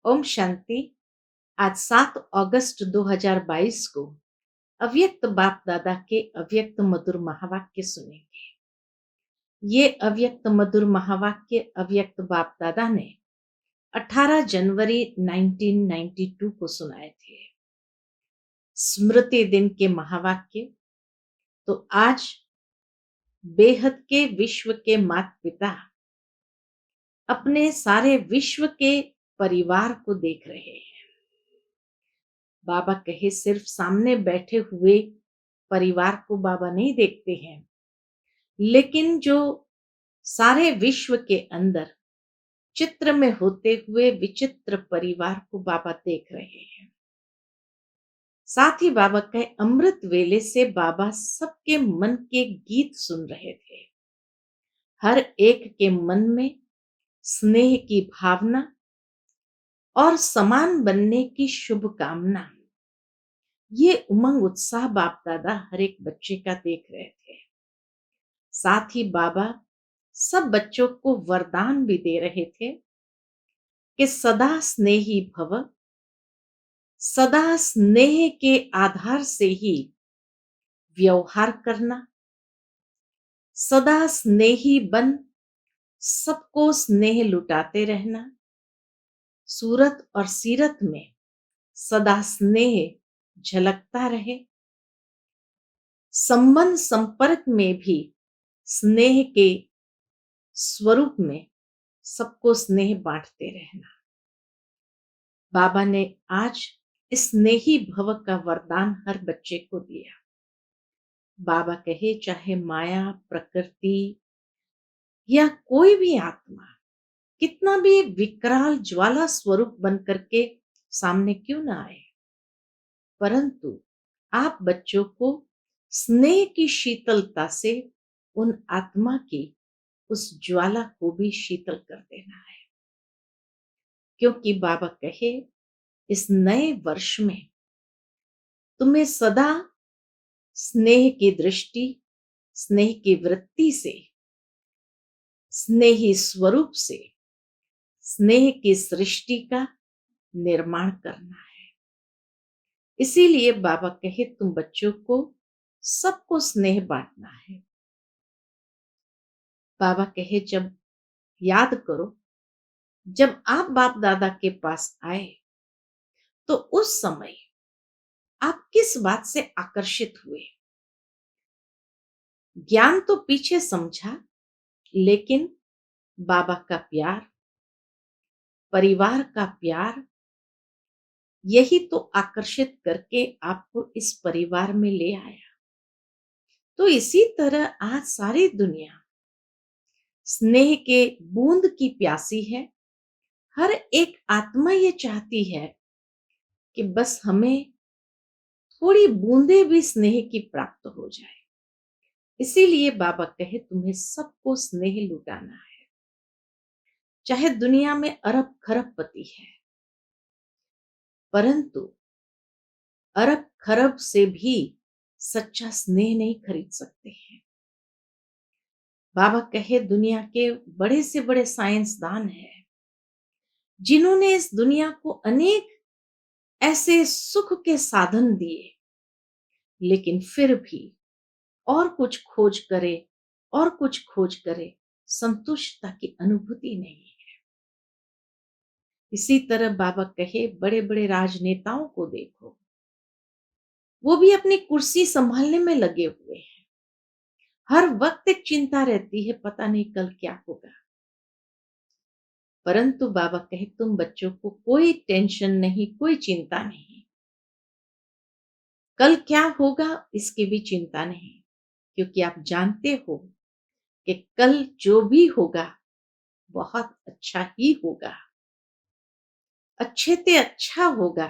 ओम शांति। आज 7 अगस्त 2022 को अव्यक्त बाप दादा के अव्यक्त मधुर महावाक्य सुनेंगे। ये अव्यक्त मधुर महावाक्य अव्यक्त बाप दादा ने 18 जनवरी 1992 को सुनाए थे। स्मृति दिन के महावाक्य तो आज बेहद के विश्व के माता पिता अपने सारे विश्व के परिवार को देख रहे हैं। बाबा कहे सिर्फ सामने बैठे हुए परिवार को बाबा नहीं देखते हैं, लेकिन जो सारे विश्व के अंदर चित्र में होते हुए विचित्र परिवार को बाबा देख रहे हैं। साथ ही बाबा कहे अमृत वेले से बाबा सबके मन के गीत सुन रहे थे। हर एक के मन में स्नेह की भावना और समान बनने की शुभकामना, ये उमंग उत्साह बाप दादा हर एक बच्चे का देख रहे थे। साथ ही बाबा सब बच्चों को वरदान भी दे रहे थे कि सदा स्नेही भव, सदा स्नेह के आधार से ही व्यवहार करना, सदा स्नेही बन सबको स्नेह लुटाते रहना, सूरत और सीरत में सदा स्नेह झलकता रहे, संबंध संपर्क में भी स्नेह के स्वरूप में सबको स्नेह बांटते रहना। बाबा ने आज स्नेही भव का वरदान हर बच्चे को दिया। बाबा कहे चाहे माया, प्रकृति या कोई भी आत्मा कितना भी विकराल ज्वाला स्वरूप बन करके सामने क्यों ना आए, परंतु आप बच्चों को स्नेह की शीतलता से उन आत्मा की उस ज्वाला को भी शीतल कर देना है। क्योंकि बाबा कहे इस नए वर्ष में तुम्हें सदा स्नेह की दृष्टि, स्नेह की वृत्ति से, स्नेही स्वरूप से स्नेह की सृष्टि का निर्माण करना है। इसीलिए बाबा कहे तुम बच्चों को सबको स्नेह बांटना है। बाबा कहे जब याद करो, जब आप बाप दादा के पास आए तो उस समय आप किस बात से आकर्षित हुए। ज्ञान तो पीछे समझा, लेकिन बाबा का प्यार, परिवार का प्यार, यही तो आकर्षित करके आपको इस परिवार में ले आया। तो इसी तरह आज सारी दुनिया स्नेह के बूंद की प्यासी है। हर एक आत्मा ये चाहती है कि बस हमें थोड़ी बूंदे भी स्नेह की प्राप्त हो जाए। इसीलिए बाबा कहे तुम्हें सबको स्नेह लुटाना है। चाहे दुनिया में अरब खरबपति है, परंतु अरब खरब से भी सच्चा स्नेह नहीं खरीद सकते हैं। बाबा कहे दुनिया के बड़े से बड़े साइंसदान हैं, जिन्होंने इस दुनिया को अनेक ऐसे सुख के साधन दिए, लेकिन फिर भी और कुछ खोज करे और कुछ खोज करे, संतुष्टता की अनुभूति नहीं है। इसी तरह बाबा कहे बड़े बड़े राजनेताओं को देखो, वो भी अपनी कुर्सी संभालने में लगे हुए हैं। हर वक्त एक चिंता रहती है, पता नहीं कल क्या होगा। परंतु बाबा कहे तुम बच्चों को कोई टेंशन नहीं, कोई चिंता नहीं। कल क्या होगा इसकी भी चिंता नहीं, क्योंकि आप जानते हो कि कल जो भी होगा बहुत अच्छा ही होगा, अच्छे से अच्छा होगा।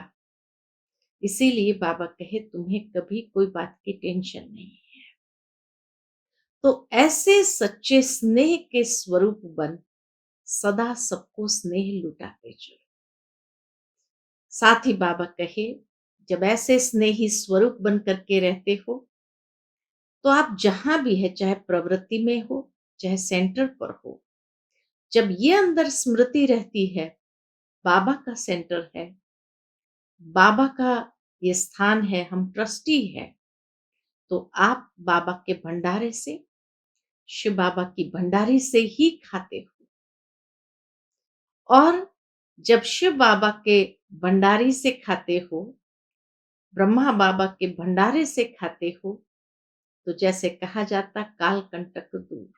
इसीलिए बाबा कहे तुम्हें कभी कोई बात की टेंशन नहीं है। तो ऐसे सच्चे स्नेह के स्वरूप बन सदा सबको स्नेह लुटाते चलो। साथ ही बाबा कहे जब ऐसे स्नेही स्वरूप बन करके रहते हो, तो आप जहां भी है, चाहे प्रवृत्ति में हो चाहे सेंटर पर हो, जब ये अंदर स्मृति रहती है बाबा का सेंटर है, बाबा का ये स्थान है, हम ट्रस्टी है। तो आप बाबा के भंडारे से, शिव बाबा की भंडारी से ही खाते हो। और जब शिव बाबा के भंडारी से खाते हो, ब्रह्मा बाबा के भंडारे से खाते हो, तो जैसे कहा जाता काल कंटक दूर।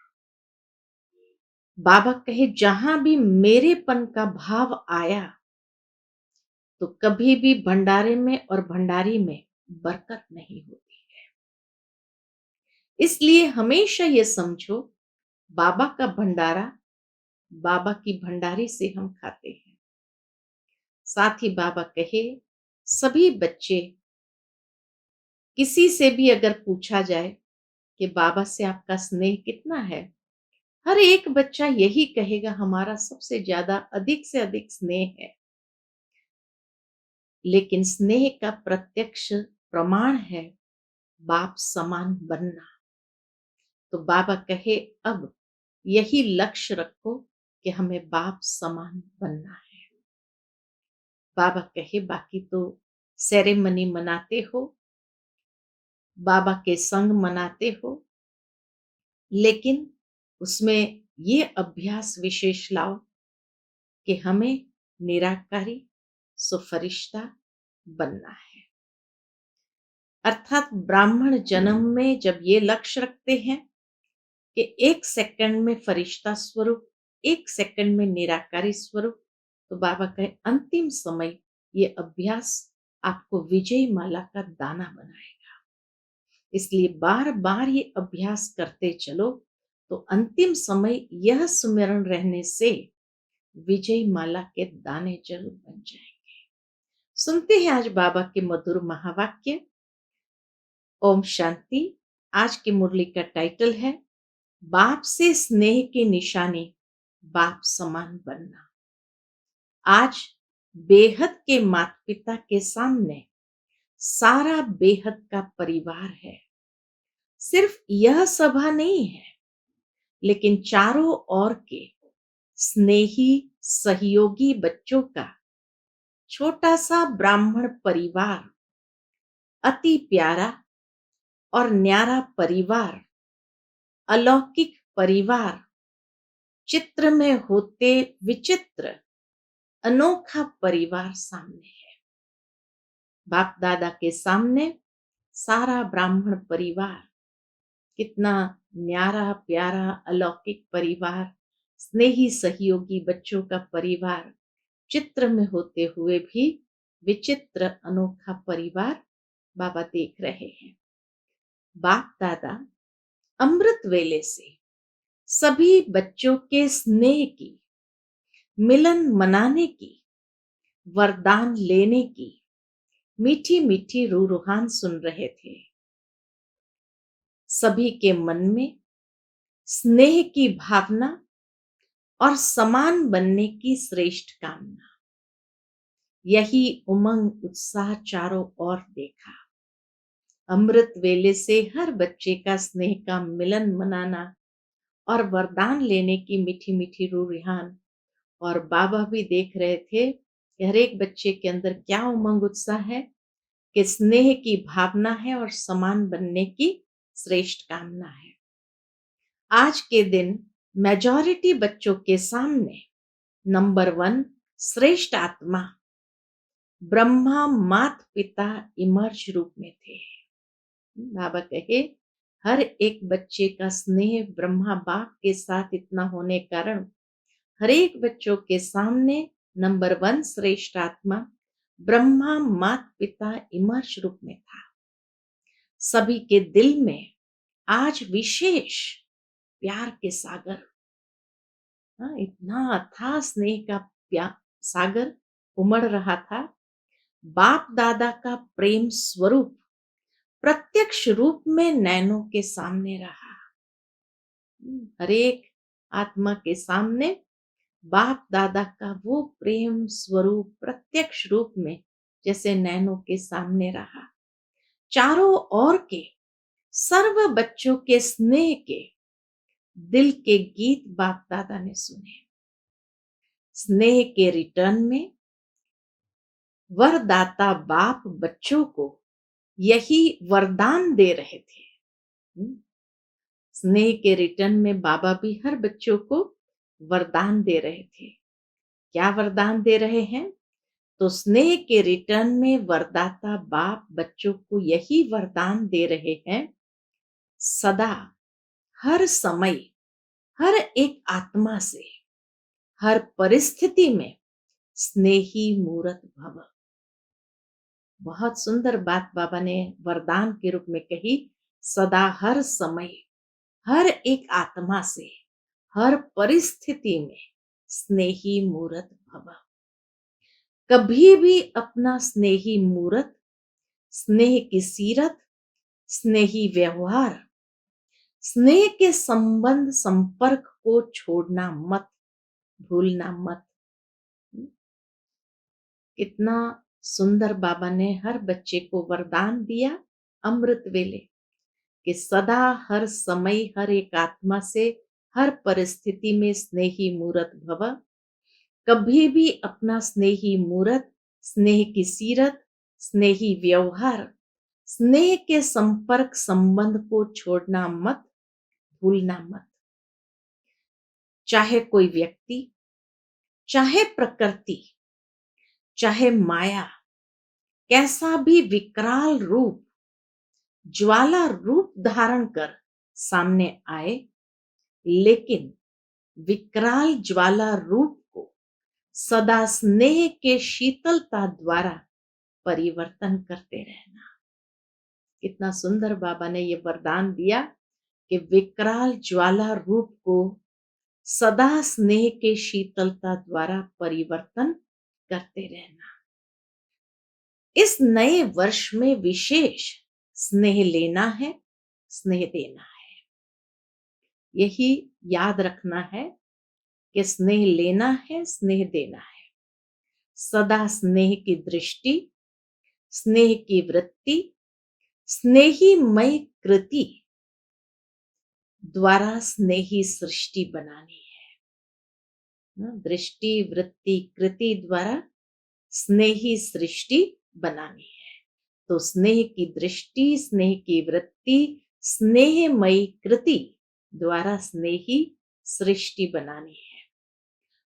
बाबा कहे जहां भी मेरेपन का भाव आया, तो कभी भी भंडारे में और भंडारी में बरकत नहीं होती। इसलिए हमेशा ये समझो, बाबा का भंडारा, बाबा की भंडारी से हम खाते हैं। साथ ही बाबा कहे सभी बच्चे, किसी से भी अगर पूछा जाए कि बाबा से आपका स्नेह कितना है, हर एक बच्चा यही कहेगा हमारा सबसे ज्यादा अधिक से अधिक स्नेह है। लेकिन स्नेह का प्रत्यक्ष प्रमाण है बाप समान बनना। तो बाबा कहे अब यही लक्ष्य रखो कि हमें बाप समान बनना है। बाबा कहे बाकी तो सेरेमनी मनाते हो, बाबा के संग मनाते हो, लेकिन उसमें ये अभ्यास विशेष लाओ कि हमें निराकारी सुफरिश्ता बनना है। अर्थात ब्राह्मण जन्म में जब ये लक्ष्य रखते हैं कि 1 सेकंड में फरिश्ता स्वरूप, 1 सेकंड में निराकारी स्वरूप, तो बाबा कहे अंतिम समय ये अभ्यास आपको विजय माला का दाना बनाएगा। इसलिए बार बार ये अभ्यास करते चलो, तो अंतिम समय यह सुमिरन रहने से विजय माला के दाने जरूर बन जाएंगे। सुनते हैं आज बाबा के मधुर महावाक्य। ओम शांति। आज की मुरली का टाइटल है बाप से स्नेह की निशानी, बाप समान बनना। आज बेहद के माता पिता के सामने सारा बेहद का परिवार है। सिर्फ यह सभा नहीं है, लेकिन चारों ओर के स्नेही सहयोगी बच्चों का छोटा सा ब्राह्मण परिवार, अति प्यारा और न्यारा परिवार, अलौकिक परिवार, चित्र में होते विचित्र अनोखा परिवार सामने है। बाप दादा के सामने सारा ब्राह्मण परिवार, कितना न्यारा प्यारा अलौकिक परिवार, स्नेही सहयोगी बच्चों का परिवार, चित्र में होते हुए भी विचित्र अनोखा परिवार बाबा देख रहे हैं। बाप दादा अमृत वेले से सभी बच्चों के स्नेह की, मिलन मनाने की, वरदान लेने की मीठी मीठी रूहान सुन रहे थे। सभी के मन में स्नेह की भावना और समान बनने की श्रेष्ठ कामना, यही उमंग उत्साह चारों ओर देखा। अमृत वेले से हर बच्चे का स्नेह का मिलन मनाना और वरदान लेने की मीठी मीठी रूहान। और बाबा भी देख रहे थे कि हर एक बच्चे के अंदर क्या उमंग उत्साह है, कि स्नेह की भावना है और समान बनने की श्रेष्ठ कामना है। आज के दिन मेजॉरिटी बच्चों के सामने नंबर 1 श्रेष्ठ आत्मा ब्रह्मा माता पिता इमर्ज रूप में थे। बाबा कहे हर एक बच्चे का स्नेह ब्रह्मा बाप के साथ इतना होने कारण हर एक बच्चों के सामने नंबर 1 श्रेष्ठ आत्मा ब्रह्मा माता पिता इमर्ज रूप में था। सभी के दिल में आज विशेष प्यार के सागर, इतना अथाह स्नेह का प्यार सागर उमड़ रहा था। बाप दादा का प्रेम स्वरूप प्रत्यक्ष रूप में नैनों के सामने रहा। हर एक आत्मा के सामने बाप दादा का वो प्रेम स्वरूप प्रत्यक्ष रूप में जैसे नैनों के सामने रहा। चारों ओर के सर्व बच्चों के स्नेह के दिल के गीत बाप दादा ने सुने। स्नेह के रिटर्न में वरदाता बाप बच्चों को यही वरदान दे रहे थे। हम्म, स्नेह के रिटर्न में बाबा भी हर बच्चों को वरदान दे रहे थे। क्या वरदान दे रहे हैं? तो स्नेह के रिटर्न में वरदाता बाप बच्चों को यही वरदान दे रहे हैं, सदा, हर समय, हर एक आत्मा से, हर परिस्थिति में स्नेही मूरत भव। बहुत सुंदर बात बाबा ने वरदान के रूप में कही, सदा, हर समय, हर एक आत्मा से, हर परिस्थिति में स्नेही मूरत भव। कभी भी अपना स्नेही मूरत, स्नेह की सीरत, स्नेही व्यवहार, स्नेह के संबंध संपर्क को छोड़ना मत, भूलना मत। कितना सुंदर बाबा ने हर बच्चे को वरदान दिया अमृत वेले कि सदा, हर समय, हर एक आत्मा से, हर परिस्थिति में स्नेही मूरत भव। कभी भी अपना स्नेही मूरत, स्नेह की सीरत, स्नेही व्यवहार, स्नेह के संपर्क संबंध को छोड़ना मत, भूलना मत। चाहे कोई व्यक्ति, चाहे प्रकृति, चाहे माया, कैसा भी विकराल रूप, ज्वाला रूप धारण कर सामने आए, लेकिन विकराल ज्वाला रूप को सदा स्नेह के शीतलता द्वारा परिवर्तन करते रहना। कितना सुंदर बाबा ने ये वरदान दिया कि विकराल ज्वाला रूप को सदा स्नेह के शीतलता द्वारा परिवर्तन करते रहना। इस नए वर्ष में विशेष स्नेह लेना है, स्नेह देना है। यही याद रखना है कि स्नेह लेना है, स्नेह देना है। सदा स्नेह की दृष्टि, स्नेह की वृत्ति, स्नेहीमय कृति द्वारा स्नेही सृष्टि बनानी है। दृष्टि, वृत्ति, कृति द्वारा स्नेही सृष्टि बनानी है। तो स्नेह की दृष्टि, स्नेह की वृत्ति, स्नेहमयी कृति द्वारा स्नेही सृष्टि बनानी है।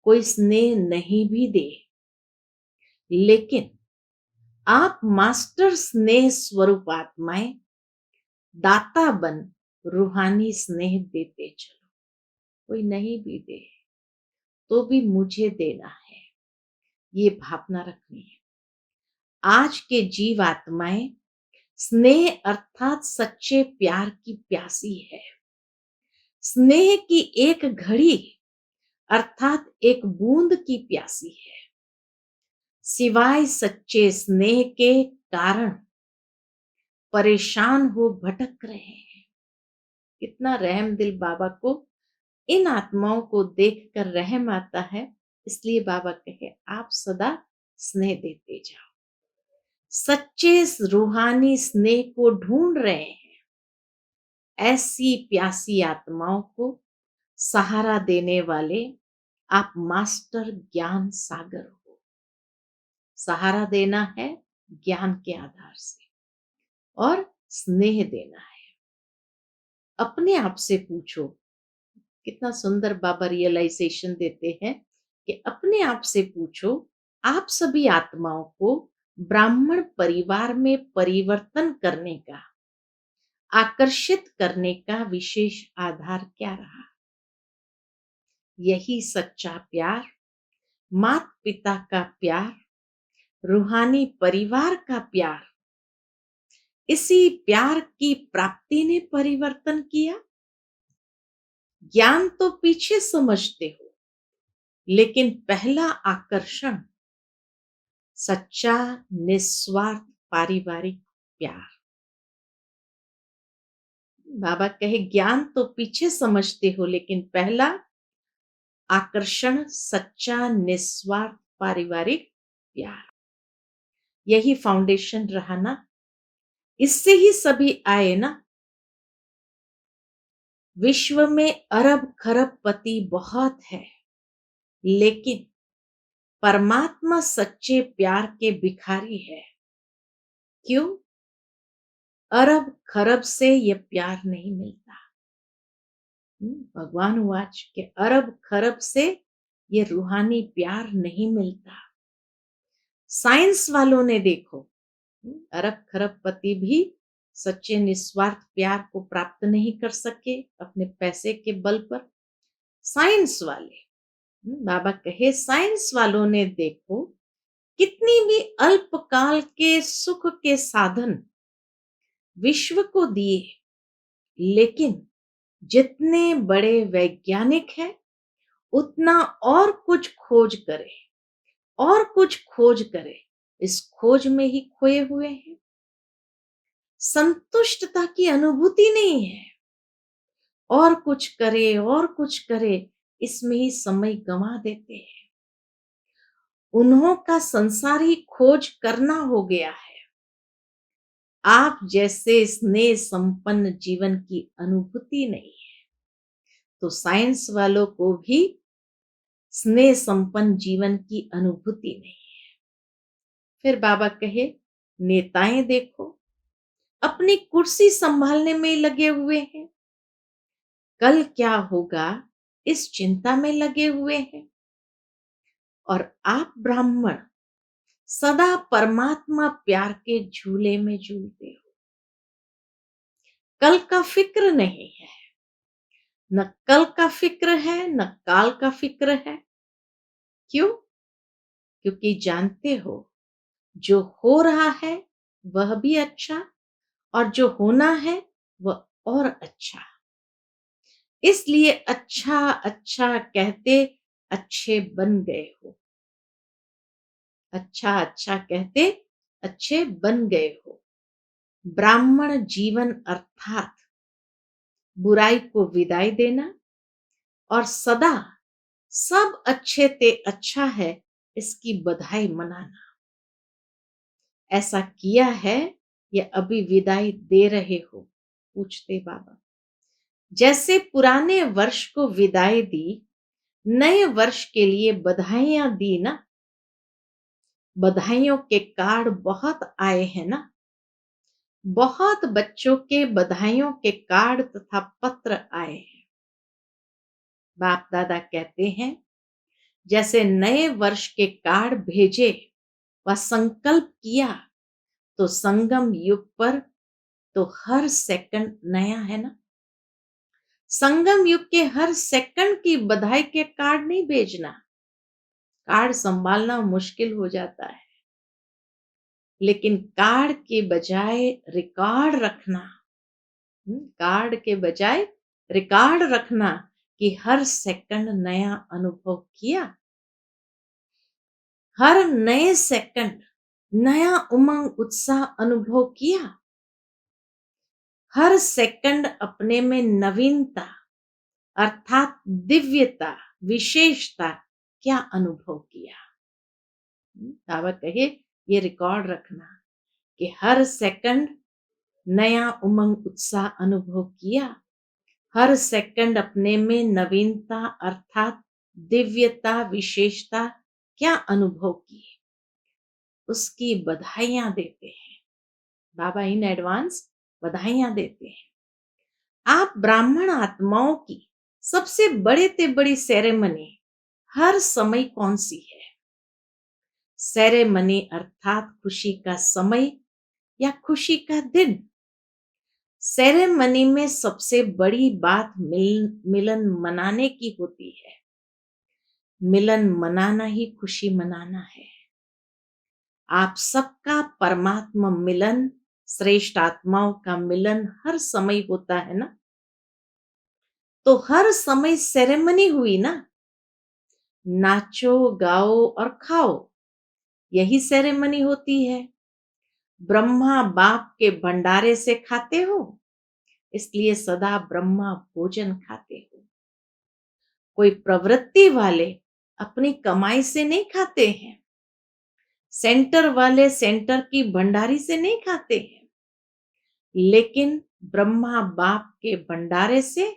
कोई स्नेह नहीं भी दे, लेकिन आप मास्टर स्नेह स्वरूप आत्माएं, दाता बन रूहानी स्नेह देते चलो। कोई नहीं भी दे तो भी मुझे देना है, ये भावना रखनी है। आज के जीव आत्माएं स्नेह अर्थात सच्चे प्यार की प्यासी है। स्नेह की एक घड़ी अर्थात एक बूंद की प्यासी है। सिवाय सच्चे स्नेह के कारण परेशान हो भटक रहे हैं। कितना रहम दिल बाबा को इन आत्माओं को देखकर रहम आता है। इसलिए बाबा कहे, आप सदा स्नेह देते जाओ। सच्चे रूहानी स्नेह को ढूंढ रहे हैं, ऐसी प्यासी आत्माओं को सहारा देने वाले आप मास्टर ज्ञान सागर हो। सहारा देना है ज्ञान के आधार से और स्नेह देना है। अपने आप से पूछो। कितना सुंदर बाबा रियलाइजेशन देते हैं कि अपने आप से पूछो, आप सभी आत्माओं को ब्राह्मण परिवार में परिवर्तन करने का, आकर्षित करने का विशेष आधार क्या रहा? यही सच्चा प्यार, माता पिता का प्यार, रूहानी परिवार का प्यार, इसी प्यार की प्राप्ति ने परिवर्तन किया। ज्ञान तो पीछे समझते हो, लेकिन पहला आकर्षण सच्चा निस्वार्थ पारिवारिक प्यार। बाबा कहे, ज्ञान तो पीछे समझते हो, लेकिन पहला आकर्षण सच्चा निस्वार्थ पारिवारिक प्यार। यही फाउंडेशन रहा ना, इससे ही सभी आए ना। विश्व में अरब खरब पति बहुत है, लेकिन परमात्मा सच्चे प्यार के भिखारी है। क्यों? अरब खरब से ये प्यार नहीं मिलता। भगवान वाच के अरब खरब से ये रूहानी प्यार नहीं मिलता। साइंस वालों ने देखो, अरब खरब पति भी सच्चे निस्वार्थ प्यार को प्राप्त नहीं कर सके अपने पैसे के बल पर। साइंस वाले, बाबा कहे साइंस वालों ने देखो कितनी भी अल्पकाल के सुख के साधन विश्व को दिए, लेकिन जितने बड़े वैज्ञानिक हैं उतना और कुछ खोज करे और कुछ खोज करे, इस खोज में ही खोए हुए हैं। संतुष्टता की अनुभूति नहीं है, और कुछ करे और कुछ करे, इसमें ही समय गंवा देते हैं। उन्हों का संसारी खोज करना हो गया है। आप जैसे स्नेह संपन्न जीवन की अनुभूति नहीं है, तो साइंस वालों को भी स्नेह संपन्न जीवन की अनुभूति नहीं है। फिर बाबा कहे नेताएं देखो अपनी कुर्सी संभालने में लगे हुए हैं, कल क्या होगा इस चिंता में लगे हुए हैं। और आप ब्राह्मण सदा परमात्मा प्यार के झूले में झूलते हो। कल का फिक्र नहीं है, न कल का फिक्र है न काल का फिक्र है। क्यों? क्योंकि जानते हो जो हो रहा है वह भी अच्छा, और जो होना है वह और अच्छा। इसलिए अच्छा अच्छा कहते अच्छे बन गए हो। अच्छा अच्छा कहते अच्छे बन गए हो। ब्राह्मण जीवन अर्थात बुराई को विदाई देना और सदा सब अच्छे ते अच्छा है इसकी बधाई मनाना। ऐसा किया है या अभी विदाई दे रहे हो? पूछते बाबा। जैसे पुराने वर्ष को विदाई दी, नए वर्ष के लिए बधाइयां दी ना। बधाइयों के कार्ड बहुत आए हैं ना। बहुत बच्चों के बधाइयों के कार्ड तथा पत्र आए हैं। बाप दादा कहते हैं जैसे नए वर्ष के कार्ड भेजे व संकल्प किया, तो संगम युग पर तो हर सेकंड नया है ना। संगम युग के हर सेकंड की बधाई के कार्ड नहीं भेजना। कार्ड संभालना मुश्किल हो जाता है, लेकिन कार्ड के बजाय रिकॉर्ड रखना। कार्ड के बजाय रिकॉर्ड रखना कि हर सेकंड नया अनुभव किया, हर नए सेकंड नया उमंग उत्साह अनुभव किया, हर सेकंड अपने में नवीनता अर्थात दिव्यता विशेषता क्या अनुभव किया। बाबा कहे ये रिकॉर्ड रखना कि हर सेकंड नया उमंग उत्साह अनुभव किया, हर सेकंड अपने में नवीनता अर्थात दिव्यता विशेषता क्या अनुभव की, उसकी बधाइयां देते हैं। बाबा इन एडवांस बधाइयां देते हैं। आप ब्राह्मण आत्माओं की सबसे बड़े ते बड़ी सेरेमनी हर समय कौन सी है? सेरेमनी अर्थात खुशी का समय या खुशी का दिन। सेरेमनी में सबसे बड़ी बात मिलन मनाने की होती है। मिलन मनाना ही खुशी मनाना है। आप सबका परमात्मा मिलन, श्रेष्ठ आत्माओं का मिलन हर समय होता है ना। तो हर समय सेरेमनी हुई ना। नाचो गाओ और खाओ, यही सेरेमनी होती है। ब्रह्मा बाप के भंडारे से खाते हो, इसलिए सदा ब्रह्मा भोजन खाते हो। कोई प्रवृत्ति वाले अपनी कमाई से नहीं खाते हैं, सेंटर वाले सेंटर की भंडारी से नहीं खाते हैं, लेकिन ब्रह्मा बाप के भंडारे से,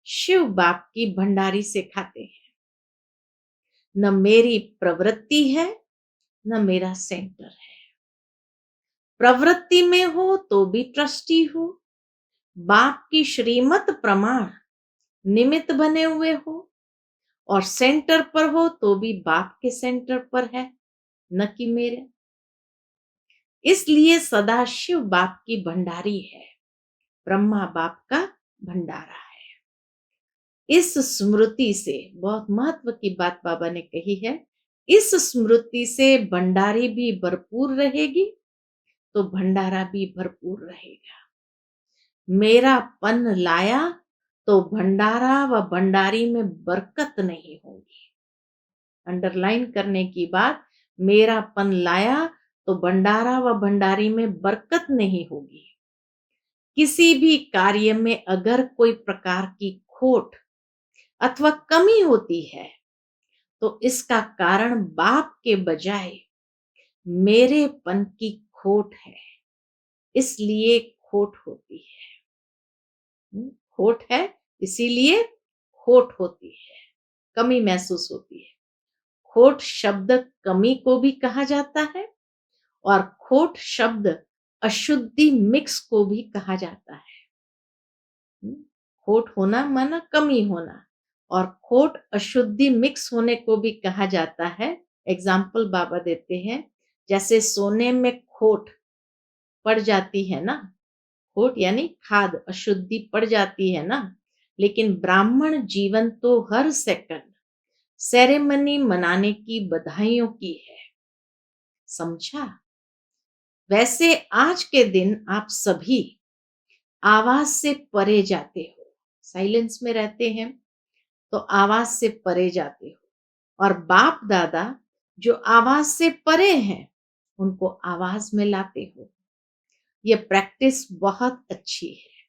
शिव बाप की भंडारी से खाते हैं। न मेरी प्रवृत्ति है, न मेरा सेंटर है। प्रवृत्ति में हो तो भी ट्रस्टी हो, बाप की श्रीमत प्रमाण निमित्त बने हुए हो, और सेंटर पर हो तो भी बाप के सेंटर पर है, न कि मेरे। इसलिए सदाशिव बाप की भंडारी है, ब्रह्मा बाप का भंडारा है। इस स्मृति से बहुत महत्व की बात बाबा ने कही है, इस स्मृति से भंडारी भी भरपूर रहेगी तो भंडारा भी भरपूर रहेगा। मेरा पन लाया तो भंडारा व भंडारी में बरकत नहीं होगी। अंडरलाइन करने की बात, मेरा पन लाया तो भंडारा व भंडारी में बरकत नहीं होगी। किसी भी कार्य में अगर कोई प्रकार की खोट अथवा कमी होती है तो इसका कारण बाप के बजाय मेरेपन की खोट है, इसलिए खोट होती है। खोट है इसीलिए खोट होती है, कमी महसूस होती है। खोट शब्द कमी को भी कहा जाता है और खोट शब्द अशुद्धि मिक्स को भी कहा जाता है। खोट होना माना कमी होना, और खोट अशुद्धि मिक्स होने को भी कहा जाता है। एग्जाम्पल बाबा देते हैं, जैसे सोने में खोट पड़ जाती है ना, खोट यानी खाद अशुद्धि पड़ जाती है ना, लेकिन ब्राह्मण जीवन तो हर सेकंड सेरेमनी मनाने की बधाइयों की है। समझा? वैसे आज के दिन आप सभी आवाज से परे जाते हो, साइलेंस में रहते हैं तो आवाज से परे जाते हो, और बाप दादा जो आवाज से परे हैं उनको आवाज में लाते हो। ये प्रैक्टिस बहुत अच्छी है।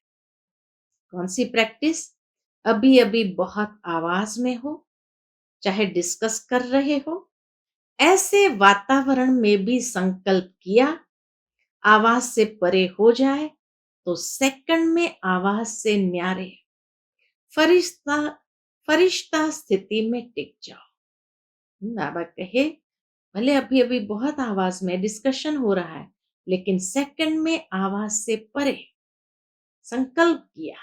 कौन सी प्रैक्टिस? अभी अभी बहुत आवाज में हो, चाहे डिस्कस कर रहे हो, ऐसे वातावरण में भी संकल्प किया आवाज से परे हो जाए तो सेकंड में आवाज से न्यारे फरिश्ता फरिश्ता स्थिति में टिक जाओ। बाबा कहे, भले अभी अभी बहुत आवाज में डिस्कशन हो रहा है, लेकिन सेकंड में आवाज से परे संकल्प किया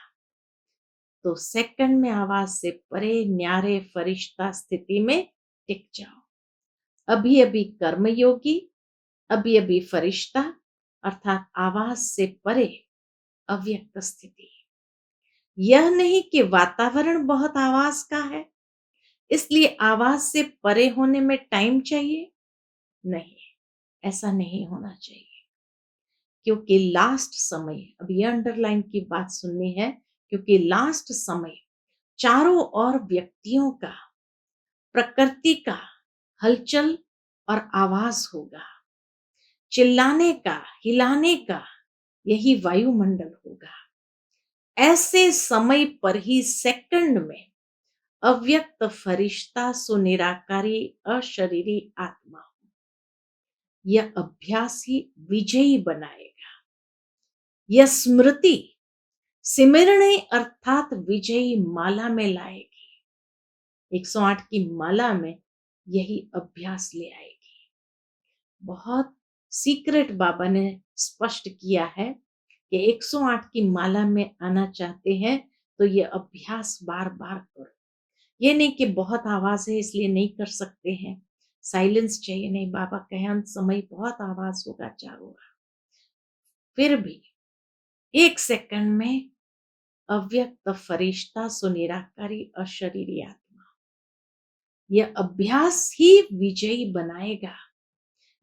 तो सेकंड में आवाज से परे न्यारे फरिश्ता स्थिति में टिक जाओ। अभी अभी कर्मयोगी, अभी अभी फरिश्ता, अर्थात आवाज से परे अव्यक्त स्थिति। यह नहीं कि वातावरण बहुत आवाज का है इसलिए आवाज से परे होने में टाइम चाहिए, नहीं, ऐसा नहीं होना चाहिए। क्योंकि लास्ट समय, अब ये अंडरलाइन की बात सुननी है, क्योंकि लास्ट समय चारों ओर व्यक्तियों का, प्रकृति का हलचल और आवाज होगा, चिल्लाने का, हिलाने का, यही वायुमंडल होगा। ऐसे समय पर ही सेकंड में अव्यक्त फरिश्ता सुनिराकारी अशरीरी आत्मा, यह अभ्यास ही विजयी बनाएगा। यह स्मृति सिमरणे अर्थात विजयी माला में लाएगी। 108 की माला में यही अभ्यास ले आएगी। बहुत सीक्रेट बाबा ने स्पष्ट किया है कि 108 की माला में आना चाहते हैं तो ये अभ्यास बार बार करो। ये नहीं कि बहुत आवाज है इसलिए नहीं कर सकते हैं, साइलेंस चाहिए, नहीं, बाबा कहे अंत समय बहुत आवाज होगा चारों ओर, फिर भी एक सेकंड में अव्यक्त फरिश्ता सुनिराकारी अशरीरी आत्मा, यह अभ्यास ही विजयी बनाएगा।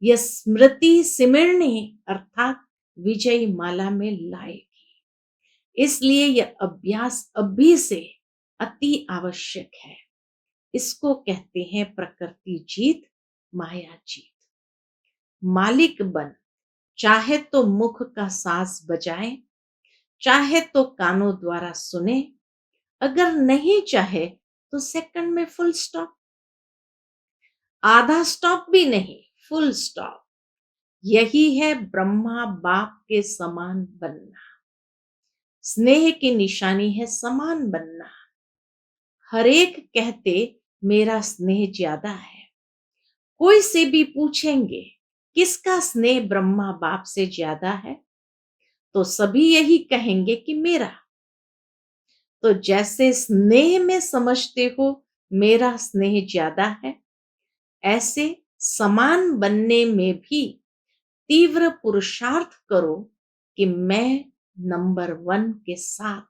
यह स्मृति सिमरने अर्थात विजयी माला में लाएगी। इसलिए यह अभ्यास अभी से अति आवश्यक है। इसको कहते हैं प्रकृति जीत, माया जीत। मालिक बन, चाहे तो मुख का साज बजाए, चाहे तो कानों द्वारा सुने, अगर नहीं चाहे तो सेकंड में फुल स्टॉप, आधा स्टॉप भी नहीं, फुल स्टॉप। यही है ब्रह्मा बाप के समान बनना। स्नेह की निशानी है समान बनना। हरेक कहते मेरा स्नेह ज्यादा है। कोई से भी पूछेंगे किसका स्नेह ब्रह्मा बाप से ज्यादा है, तो सभी यही कहेंगे कि मेरा। तो जैसे स्नेह में समझते हो मेरा स्नेह ज्यादा है, ऐसे समान बनने में भी तीव्र पुरुषार्थ करो कि मैं नंबर 1 के साथ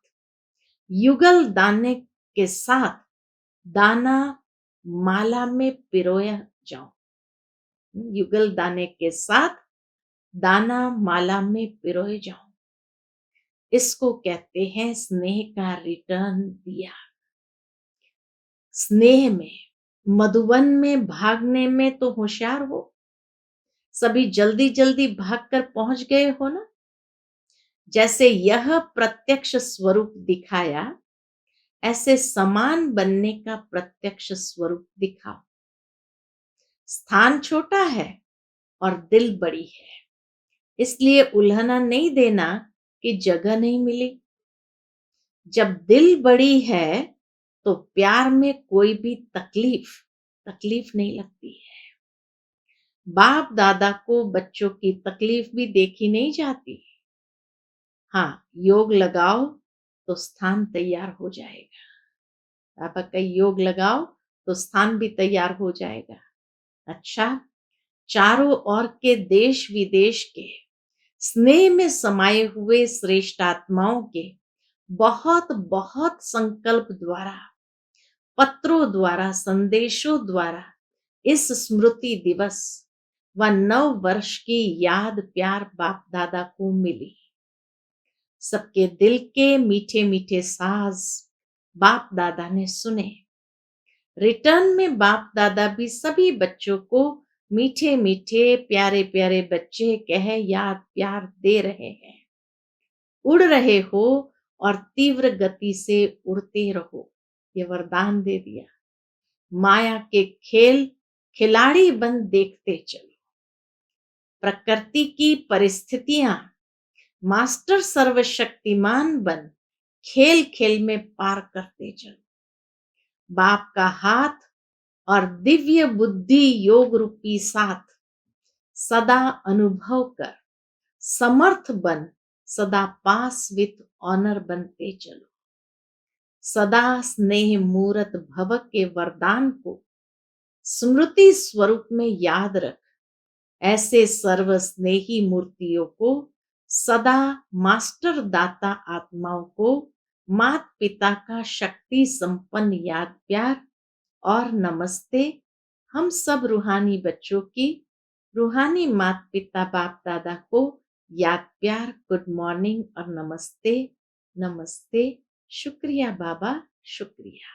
युगल दाने के साथ दाना माला में पिरोया जाऊं। युगल दाने के साथ दाना माला में पिरोए जाऊं। इसको कहते हैं स्नेह का रिटर्न दिया। स्नेह में, मधुवन में भागने में तो होशियार हो। सभी जल्दी जल्दी भागकर पहुंच गए हो ना। जैसे यह प्रत्यक्ष स्वरूप दिखाया, ऐसे समान बनने का प्रत्यक्ष स्वरूप दिखाओ। स्थान छोटा है और दिल बड़ी है, इसलिए उल्हना नहीं देना कि जगह नहीं मिली। जब दिल बड़ी है तो प्यार में कोई भी तकलीफ नहीं लगती है। बाप दादा को बच्चों की तकलीफ भी देखी नहीं जाती। हाँ, योग लगाओ तो स्थान तैयार हो जाएगा। पापा का योग लगाओ तो स्थान भी तैयार हो जाएगा। अच्छा, चारों ओर के देश विदेश के स्नेह में समाये हुए श्रेष्ठ आत्माओं के बहुत बहुत संकल्प द्वारा, पत्रों द्वारा, संदेशों द्वारा इस स्मृति दिवस व नव वर्ष की याद प्यार बाप दादा को मिली। सबके दिल के मीठे मीठे साज बाप दादा ने सुने। रिटर्न में बाप दादा भी सभी बच्चों को मीठे मीठे प्यारे प्यारे बच्चे कह याद प्यार दे रहे हैं। उड़ रहे हो और तीव्र गति से उड़ते रहो, ये वरदान दे दिया। माया के खेल खिलाड़ी बन देखते चलो। प्रकृति की परिस्थितियां मास्टर सर्वशक्तिमान बन खेल खेल में पार करते चलो। बाप का हाथ और दिव्य बुद्धि योग रूपी साथ सदा अनुभव कर समर्थ बन सदा पास विथ ऑनर बनते चलो। सदा स्नेह मूरत भव के वरदान को स्मृति स्वरूप में याद रख। ऐसे सर्व स्नेही मूर्तियों को सदा मास्टर दाता आत्माओं को मात पिता का शक्ति संपन्न याद प्यार और नमस्ते। हम सब रूहानी बच्चों की रूहानी मात पिता बाप दादा को याद प्यार गुड मॉर्निंग और नमस्ते नमस्ते। शुक्रिया बाबा, शुक्रिया।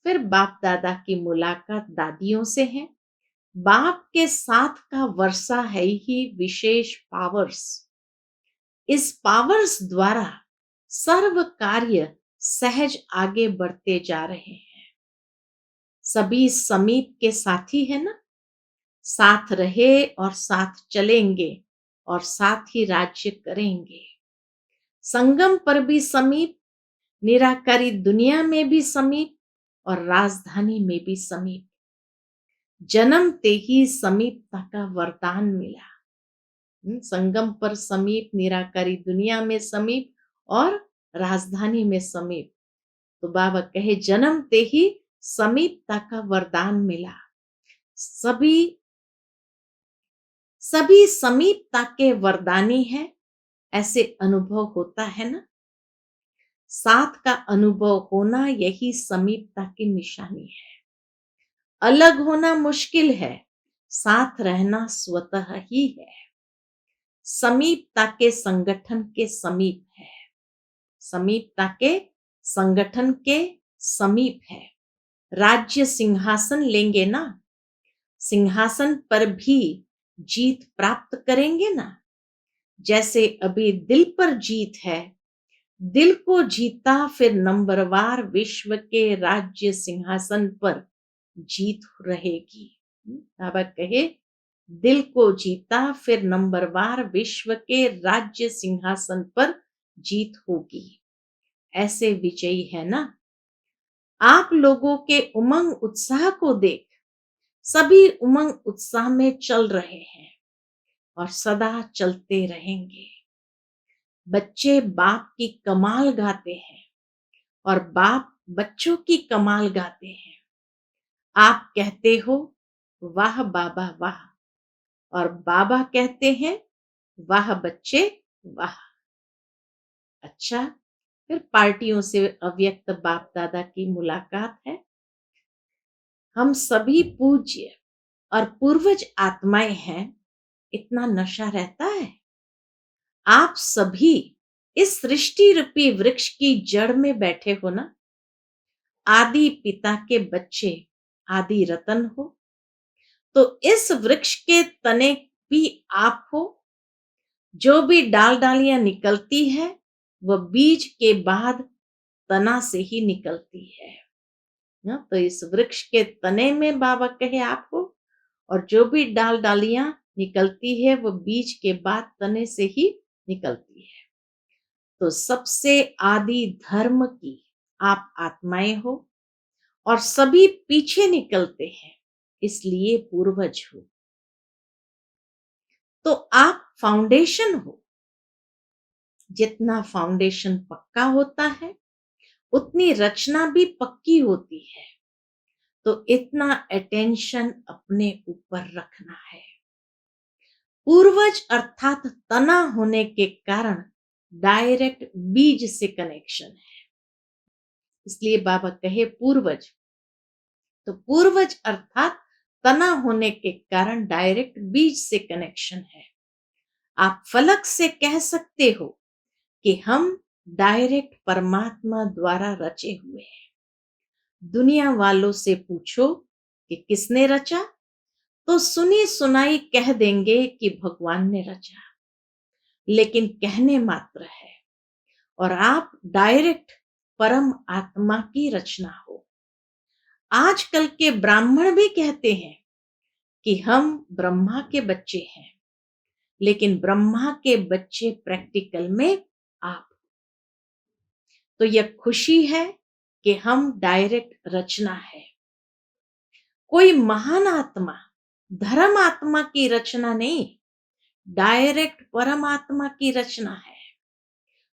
फिर बाप दादा की मुलाकात दादियों से है। बाप के साथ का वर्षा है ही विशेष पावर्स। इस पावर्स द्वारा सर्व कार्य सहज आगे बढ़ते जा रहे हैं। सभी समीप के साथी है ना, साथ रहे और साथ चलेंगे और साथ ही राज्य करेंगे। संगम पर भी समीप, निराकारी दुनिया में भी समीप और राजधानी में भी समीप। जन्मते ही समीपता का वरदान मिला। संगम पर समीप, निराकारी दुनिया में समीप और राजधानी में समीप। तो बाबा कहे जन्मते ही समीपता का वरदान मिला। सभी समीपता के वरदानी है, ऐसे अनुभव होता है ना। साथ का अनुभव होना यही समीपता की निशानी है। अलग होना मुश्किल है, साथ रहना स्वतः ही है। समीपता के संगठन के समीप है, समीपता के संगठन के समीप है। राज्य सिंहासन लेंगे ना, सिंहासन पर भी जीत प्राप्त करेंगे ना। जैसे अभी दिल पर जीत है, दिल को जीता फिर नंबरवार विश्व के राज्य सिंहासन पर जीत रहेगी। बाबा कहे दिल को जीता फिर नंबरवार विश्व के राज्य सिंहासन पर जीत होगी। ऐसे विजयी है ना। आप लोगों के उमंग उत्साह को देख सभी उमंग उत्साह में चल रहे हैं और सदा चलते रहेंगे। बच्चे बाप की कमाल गाते हैं और बाप बच्चों की कमाल गाते हैं। आप कहते हो वाह बाबा वाह, और बाबा कहते हैं वाह बच्चे वाह। अच्छा, फिर पार्टियों से अव्यक्त बाप दादा की मुलाकात है। हम सभी पूज्य और पूर्वज आत्माएं हैं, इतना नशा रहता है। आप सभी इस सृष्टि रूपी वृक्ष की जड़ में बैठे हो ना। आदि पिता के बच्चे आदि रतन हो, तो इस वृक्ष के तने भी आप हो। जो भी डाल डालियां निकलती है वह बीज के बाद तना से ही निकलती है ना। तो इस वृक्ष के तने में बाबा कहे आप हो, और जो भी डाल डालियां निकलती है वो बीज के बाद तने से ही निकलती है। तो सबसे आदि धर्म की आप आत्माएं हो और सभी पीछे निकलते हैं, इसलिए पूर्वज हो। तो आप फाउंडेशन हो। जितना फाउंडेशन पक्का होता है उतनी रचना भी पक्की होती है। तो इतना अटेंशन अपने ऊपर रखना है। पूर्वज अर्थात तना होने के कारण डायरेक्ट बीज से कनेक्शन है, इसलिए बाबा कहे पूर्वज। तो पूर्वज अर्थात तना होने के कारण डायरेक्ट बीज से कनेक्शन है। आप फलक से कह सकते हो कि हम डायरेक्ट परमात्मा द्वारा रचे हुए हैं। दुनिया वालों से पूछो कि किसने रचा, तो सुनी सुनाई कह देंगे कि भगवान ने रचा, लेकिन कहने मात्र है। और आप डायरेक्ट परम आत्मा की रचना हो। आजकल के ब्राह्मण भी कहते हैं कि हम ब्रह्मा के बच्चे हैं, लेकिन ब्रह्मा के बच्चे प्रैक्टिकल में आप। तो यह खुशी है कि हम डायरेक्ट रचना है। कोई महान आत्मा धर्म आत्मा की रचना नहीं, डायरेक्ट परमात्मा की रचना है।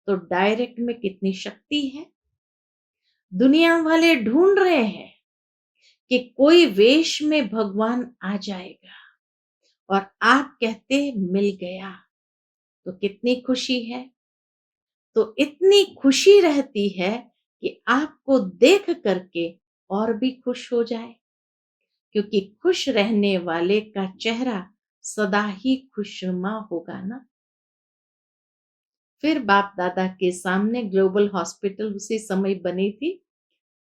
तो डायरेक्ट में कितनी शक्ति है। दुनिया वाले ढूंढ रहे हैं कि कोई वेश में भगवान आ जाएगा, और आप कहते मिल गया, तो कितनी खुशी है। तो इतनी खुशी रहती है कि आपको देख करके और भी खुश हो जाए, क्योंकि खुश रहने वाले का चेहरा सदा ही खुशनुमा होगा ना। फिर बाप दादा के सामने ग्लोबल हॉस्पिटल उसी समय बनी थी।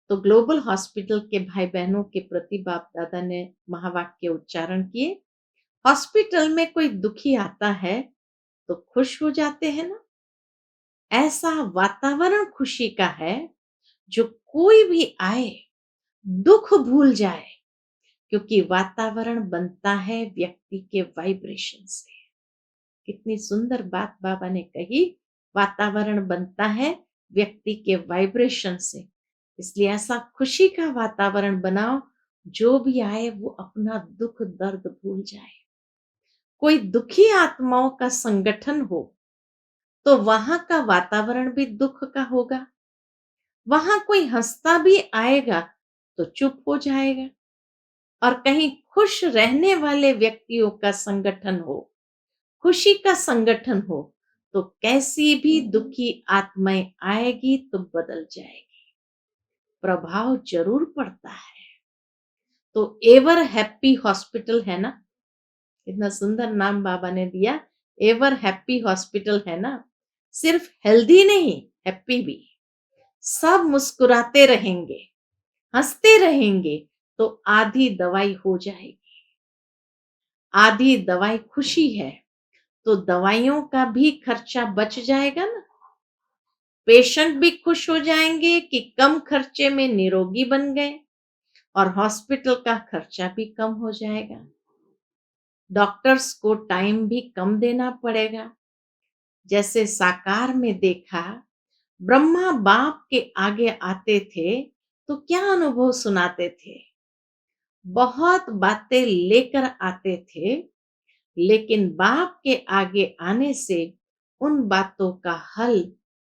तो ग्लोबल हॉस्पिटल के भाई बहनों के प्रति बाप दादा ने महावाक्य उच्चारण किए। हॉस्पिटल में कोई दुखी आता है तो खुश हो जाते हैं ना। ऐसा वातावरण खुशी का है, जो कोई भी आए दुख भूल जाए, क्योंकि वातावरण बनता है व्यक्ति के वाइब्रेशन से। कितनी सुंदर बात बाबा ने कही, वातावरण बनता है व्यक्ति के वाइब्रेशन से। इसलिए ऐसा खुशी का वातावरण बनाओ, जो भी आए वो अपना दुख दर्द भूल जाए। कोई दुखी आत्माओं का संगठन हो तो वहां का वातावरण भी दुख का होगा। वहां कोई हंसता भी आएगा तो चुप हो जाएगा। और कहीं खुश रहने वाले व्यक्तियों का संगठन हो, खुशी का संगठन हो, तो कैसी भी दुखी आत्माएं आएगी तो बदल जाएगी। प्रभाव जरूर पड़ता है। तो एवर हैप्पी हॉस्पिटल है ना, इतना सुंदर नाम बाबा ने दिया। एवर हैप्पी हॉस्पिटल है ना। सिर्फ हेल्दी नहीं, हैप्पी भी। सब मुस्कुराते रहेंगे, हंसते रहेंगे, तो आधी दवाई हो जाएगी। आधी दवाई खुशी है, तो दवाइयों का भी खर्चा बच जाएगा ना। पेशेंट भी खुश हो जाएंगे कि कम खर्चे में निरोगी बन गए, और हॉस्पिटल का खर्चा भी कम हो जाएगा। डॉक्टर्स को टाइम भी कम देना पड़ेगा। जैसे साकार में देखा, ब्रह्मा बाप के आगे आते थे तो क्या अनुभव सुनाते थे? बहुत बातें लेकर आते थे, लेकिन बाप के आगे आने से उन बातों का हल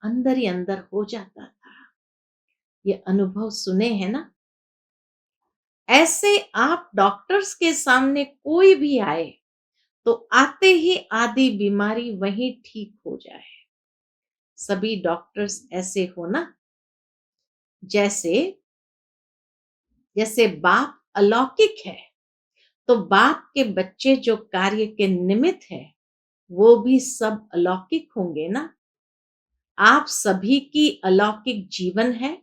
अंदर ही अंदर हो जाता था। ये अनुभव सुने हैं ना? ऐसे आप डॉक्टर्स के सामने कोई भी आए तो आते ही आधी बीमारी वहीं ठीक हो जाए। सभी डॉक्टर्स ऐसे हो ना? जैसे जैसे बाप अलौकिक है, तो बाप के बच्चे जो कार्य के निमित्त है, वो भी सब अलौकिक होंगे ना? आप सभी की अलौकिक जीवन है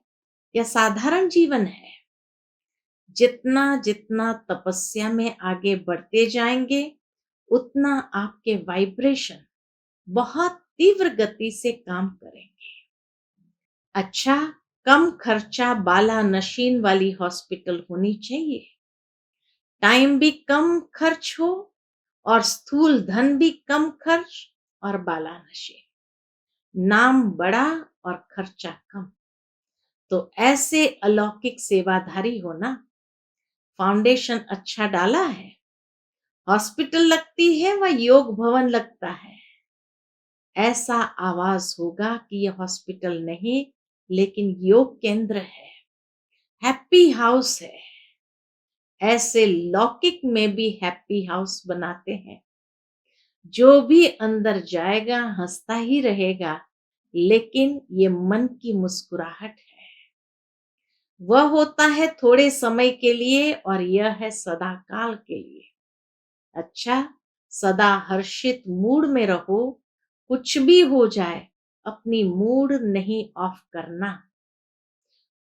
या साधारण जीवन है? जितना जितना तपस्या में आगे बढ़ते जाएंगे, उतना आपके वाइब्रेशन बहुत तीव्र गति से काम करेंगे। अच्छा, कम खर्चा बाला नशीन वाली हॉस्पिटल होनी चाहिए। टाइम भी कम खर्च हो और स्थूल धन भी कम खर्च और बाला नशे। नाम बड़ा और खर्चा कम। तो ऐसे अलौकिक सेवाधारी हो ना। फाउंडेशन अच्छा डाला है, हॉस्पिटल लगती है व योग भवन लगता है। ऐसा आवाज होगा कि यह हॉस्पिटल नहीं, लेकिन योग केंद्र है, हैप्पी हाउस है। ऐसे लौकिक में भी हैप्पी हाउस बनाते हैं। जो भी अंदर जाएगा हंसता ही रहेगा, लेकिन ये मन की मुस्कुराहट है। वह होता है थोड़े समय के लिए और यह है सदा काल के लिए। अच्छा, सदा हर्षित मूड में रहो, कुछ भी हो जाए, अपनी मूड नहीं ऑफ करना।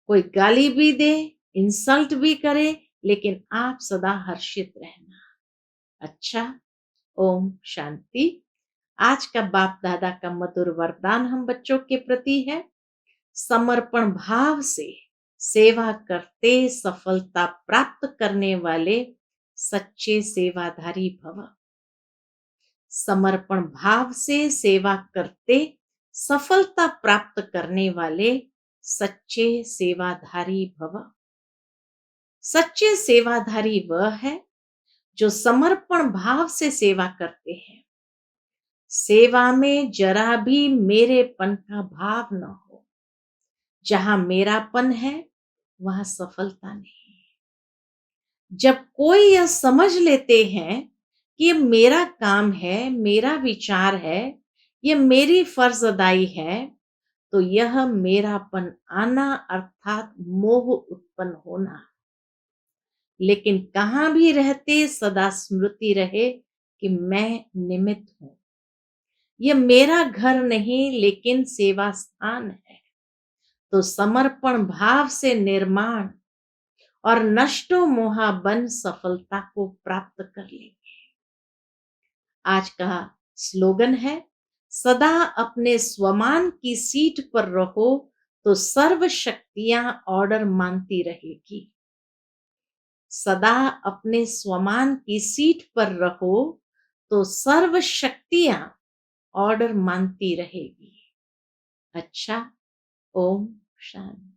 कोई गाली भी दे, इंसल्ट भी करे, लेकिन आप सदा हर्षित रहना। अच्छा, ओम शांति। आज का बाप दादा का मधुर वरदान हम बच्चों के प्रति है, समर्पण भाव से सेवा करते सफलता प्राप्त करने वाले सच्चे सेवाधारी भव। समर्पण भाव से सेवा करते सफलता प्राप्त करने वाले सच्चे सेवाधारी भव। सच्चे सेवाधारी वह है जो समर्पण भाव से सेवा करते हैं। सेवा में जरा भी मेरेपन का भाव न हो। जहां मेरापन है, वहां सफलता नहीं। जब कोई यह समझ लेते हैं कि ये मेरा काम है, मेरा विचार है, ये मेरी फर्ज अदाई है, तो यह मेरापन आना अर्थात मोह उत्पन्न होना। लेकिन कहां भी रहते सदा स्मृति रहे कि मैं निमित्त हूं। यह मेरा घर नहीं, लेकिन सेवा स्थान है। तो समर्पण भाव से निर्माण और नष्टो मोहा बन सफलता को प्राप्त कर लेंगे। आज का स्लोगन है, सदा अपने स्वमान की सीट पर रहो तो सर्व शक्तियां ऑर्डर मानती रहेगी। सदा अपने स्वमान की सीट पर रहो तो सर्व शक्तियां ऑर्डर मानती रहेगी। अच्छा, ओम शांति।